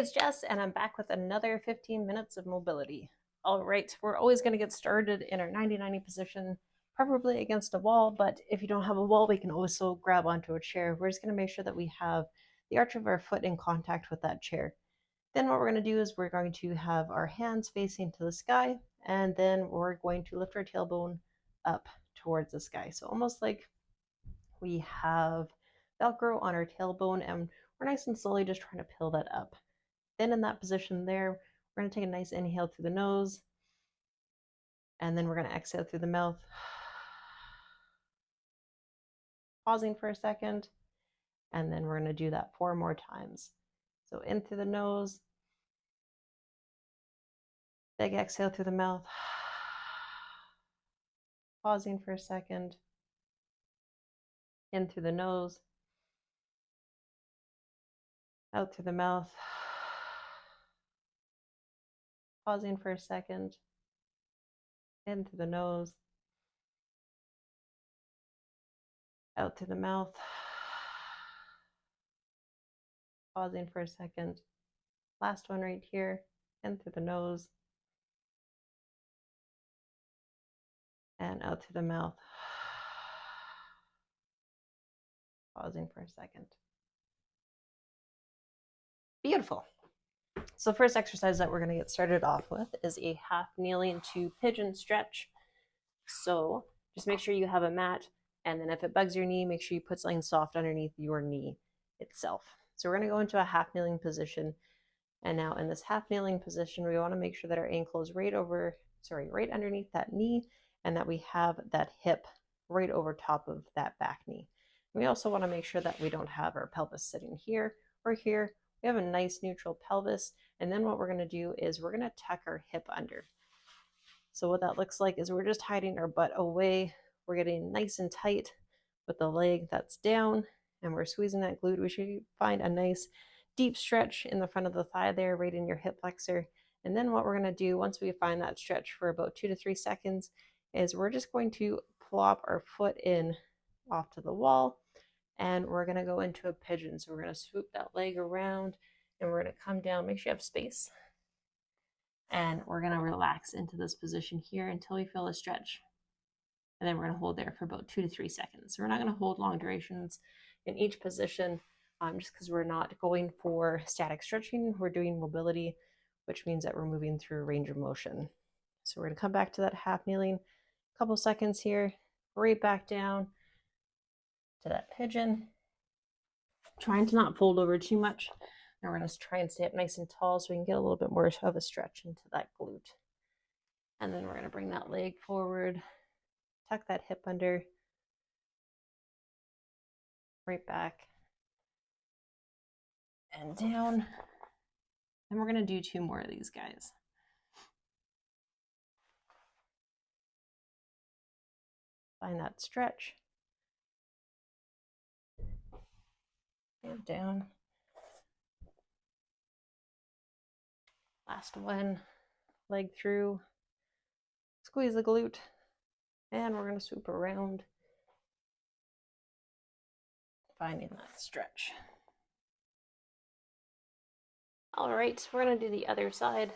it's Jess, and I'm back with another 15 minutes of mobility. All right, we're always going to get started in our 90-90 position, preferably against a wall, but if you don't have a wall, we can also grab onto a chair. We're just going to make sure that we have the arch of our foot in contact with that chair. Then what we're going to do is we're going to have our hands facing to the sky, and then we're going to lift our tailbone up towards the sky. So almost like we have Velcro on our tailbone, and we're nice and slowly just trying to peel that up. Then in that position there, we're going to take a nice inhale through the nose, and then we're going to exhale through the mouth, pausing for a second, and then we're going to do that 4 more times. So in through the nose, big exhale through the mouth, pausing for a second, in through the nose, out through the mouth, pausing for a second, in through the nose, out through the mouth, pausing for a second. Last one right here, in through the nose, and out through the mouth, pausing for a second. Beautiful. So first exercise that we're going to get started off with is a half kneeling to pigeon stretch. So just make sure you have a mat, and then if it bugs your knee, make sure you put something soft underneath your knee itself. So we're going to go into a half kneeling position. And now in this half kneeling position, we want to make sure that our ankle is right underneath that knee, and that we have that hip right over top of that back knee. We also want to make sure that we don't have our pelvis sitting here or here. We have a nice neutral pelvis. And then what we're going to do is we're going to tuck our hip under. So what that looks like is we're just hiding our butt away. We're getting nice and tight with the leg that's down, and we're squeezing that glute. We should find a nice deep stretch in the front of the thigh there, right in your hip flexor. And then what we're going to do once we find that stretch for about 2 to 3 seconds is we're just going to plop our foot in off to the wall, and we're going to go into a pigeon. So we're going to swoop that leg around, and we're going to come down. Make sure you have space. And we're going to relax into this position here until we feel a stretch. And then we're going to hold there for about 2 to 3 seconds. So we're not going to hold long durations in each position, just because we're not going for static stretching. We're doing mobility, which means that we're moving through range of motion. So we're going to come back to that half kneeling, a couple seconds here, right back down to that pigeon, trying to not fold over too much. And we're going to try and stay up nice and tall so we can get a little bit more of a stretch into that glute. And then we're going to bring that leg forward, tuck that hip under, right back and down. And we're going to do 2 more of these guys. Find that stretch. And down. Last one, leg through, squeeze the glute, and we're going to swoop around, finding that stretch. All right, we're going to do the other side.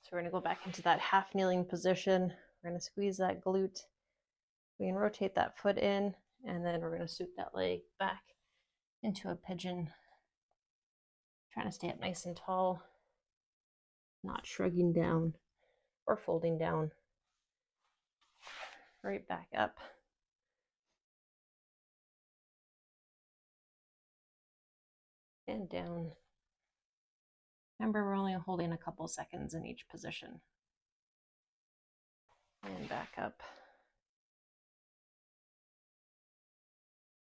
So we're going to go back into that half kneeling position. We're going to squeeze that glute. We can rotate that foot in, and then we're going to swoop that leg back into a pigeon. Trying to stay up nice and tall, not shrugging down or folding down. Right back up. And down. Remember, we're only holding a couple seconds in each position. And back up.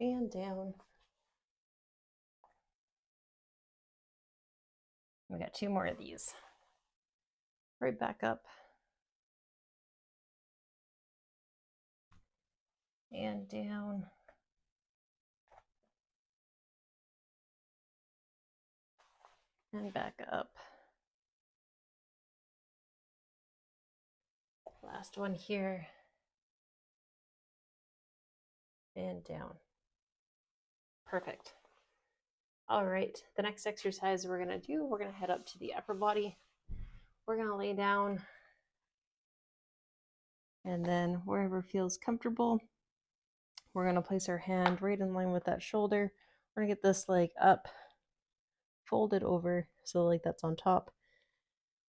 And down. We got 2 more of these. Right back up. And down. And back up. Last one here. And down. Perfect. All right, the next exercise we're gonna do, we're gonna head up to the upper body. We're gonna lay down, and then wherever feels comfortable, we're gonna place our hand right in line with that shoulder. We're gonna get this leg up, folded over, so the leg that's on top.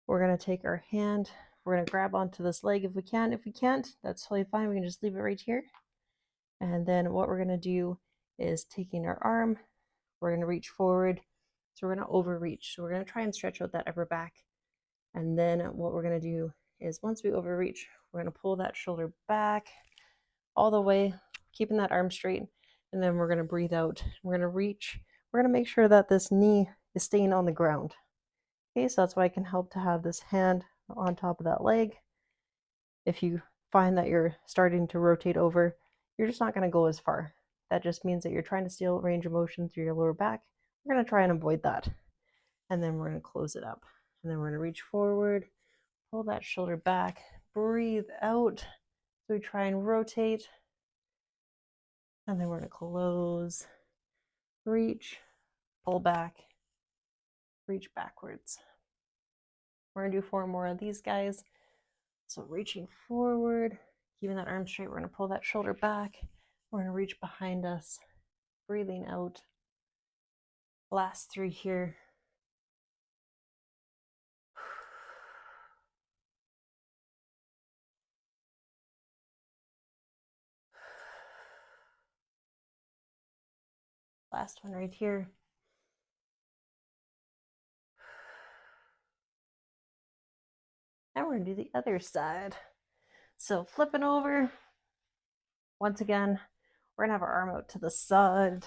We're gonna take our hand, we're gonna grab onto this leg if we can. If we can't, that's totally fine. We can just leave it right here. And then what we're gonna do is taking our arm, we're gonna reach forward. So we're gonna overreach. So we're gonna try and stretch out that upper back. And then what we're gonna do is once we overreach, we're gonna pull that shoulder back all the way, keeping that arm straight. And then we're gonna breathe out. We're gonna reach. We're gonna make sure that this knee is staying on the ground. Okay, so that's why it can help to have this hand on top of that leg. If you find that you're starting to rotate over, you're just not gonna go as far. That just means that you're trying to steal range of motion through your lower back. We're gonna try and avoid that. And then we're gonna close it up. And then we're gonna reach forward, pull that shoulder back, breathe out. So we try and rotate. And then we're gonna close, reach, pull back, reach backwards. We're gonna do 4 more of these guys. So reaching forward, keeping that arm straight, we're gonna pull that shoulder back. We're gonna reach behind us, breathing out. Last 3 here. Last one right here. And we're gonna do the other side. So flipping over, once again, we're gonna have our arm out to the side,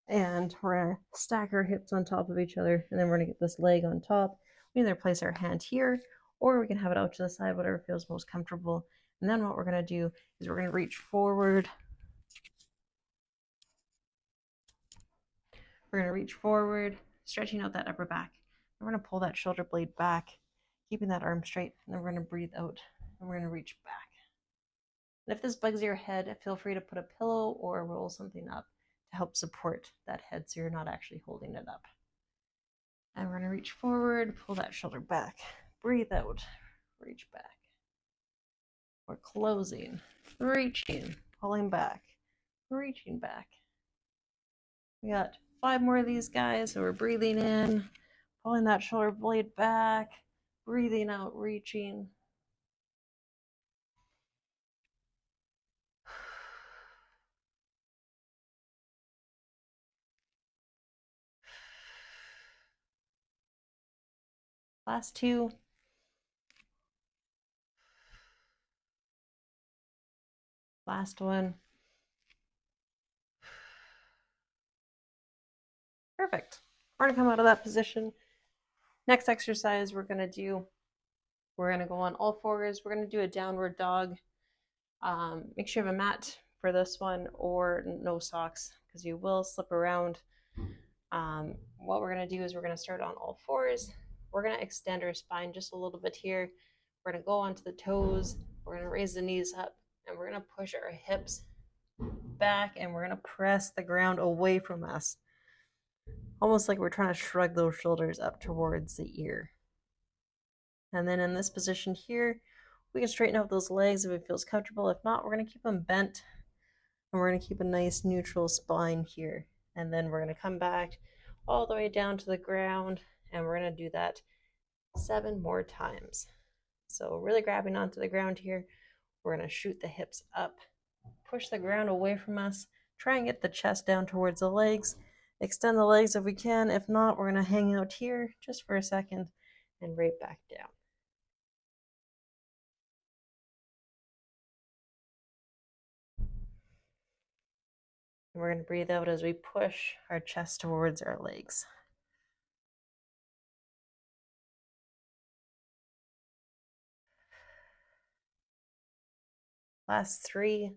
and we're gonna stack our hips on top of each other, and then we're gonna get this leg on top. We either place our hand here, or we can have it out to the side, whatever feels most comfortable. And then what we're gonna do is we're gonna reach forward. We're gonna reach forward, stretching out that upper back. We're gonna pull that shoulder blade back, keeping that arm straight, and then we're gonna breathe out, and we're gonna reach back. And if this bugs your head, feel free to put a pillow or roll something up to help support that head so you're not actually holding it up. And we're gonna reach forward, pull that shoulder back, breathe out, reach back. We're closing, reaching, pulling back, reaching back. We got 5 more of these guys, so we're breathing in, pulling that shoulder blade back, breathing out, reaching. Last 2. Last one. Perfect. We're gonna come out of that position. Next exercise we're gonna do, we're gonna go on all 4s. We're gonna do a downward dog. Make sure you have a mat for this one or no socks because you will slip around. What we're gonna do is we're gonna start on all 4s. We're gonna extend our spine just a little bit here. We're gonna go onto the toes. We're gonna raise the knees up, and we're gonna push our hips back, and we're gonna press the ground away from us. Almost like we're trying to shrug those shoulders up towards the ear. And then in this position here, we can straighten out those legs if it feels comfortable. If not, we're gonna keep them bent, and we're gonna keep a nice neutral spine here. And then we're gonna come back all the way down to the ground, and we're gonna do that 7 more times. So really grabbing onto the ground here, we're gonna shoot the hips up, push the ground away from us, try and get the chest down towards the legs, extend the legs if we can. If not, we're gonna hang out here just for a second and right back down. And we're gonna breathe out as we push our chest towards our legs. Last 3.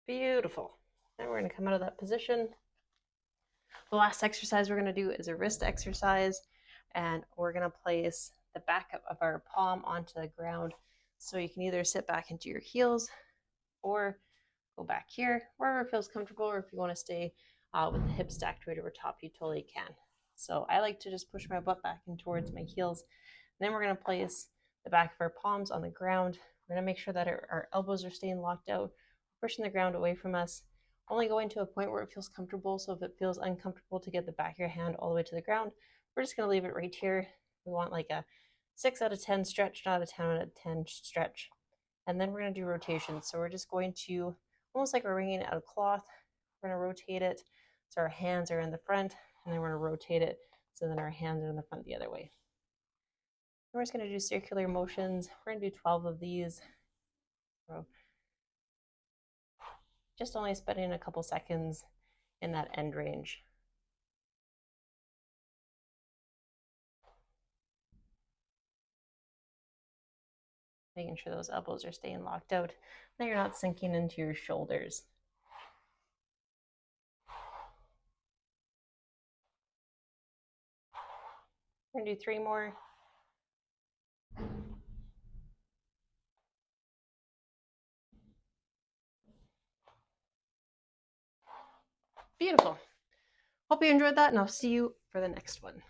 Beautiful. Now we're gonna come out of that position. The last exercise we're gonna do is a wrist exercise. and we're going to place the back of our palm onto the ground. So you can either sit back into your heels or go back here, wherever feels comfortable, or if you want to stay with the hips stacked right over top, you totally can. So I like to just push my butt back in towards my heels. And then we're going to place the back of our palms on the ground. We're going to make sure that our elbows are staying locked out, pushing the ground away from us, only going to a point where it feels comfortable. So if it feels uncomfortable to get the back of your hand all the way to the ground, we're just going to leave it right here. We want like a 6 out of 10 stretch, not a 10 out of 10 stretch. And then we're going to do rotations. So we're just going to, almost like we're wringing out a cloth, we're going to rotate it so our hands are in the front, and then we're going to rotate it so then our hands are in the front the other way. We're just going to do circular motions. We're going to do 12 of these. So just only spending a couple seconds in that end range. Making sure those elbows are staying locked out, that you're not sinking into your shoulders. We're going to do 3 more. Beautiful. Hope you enjoyed that, and I'll see you for the next one.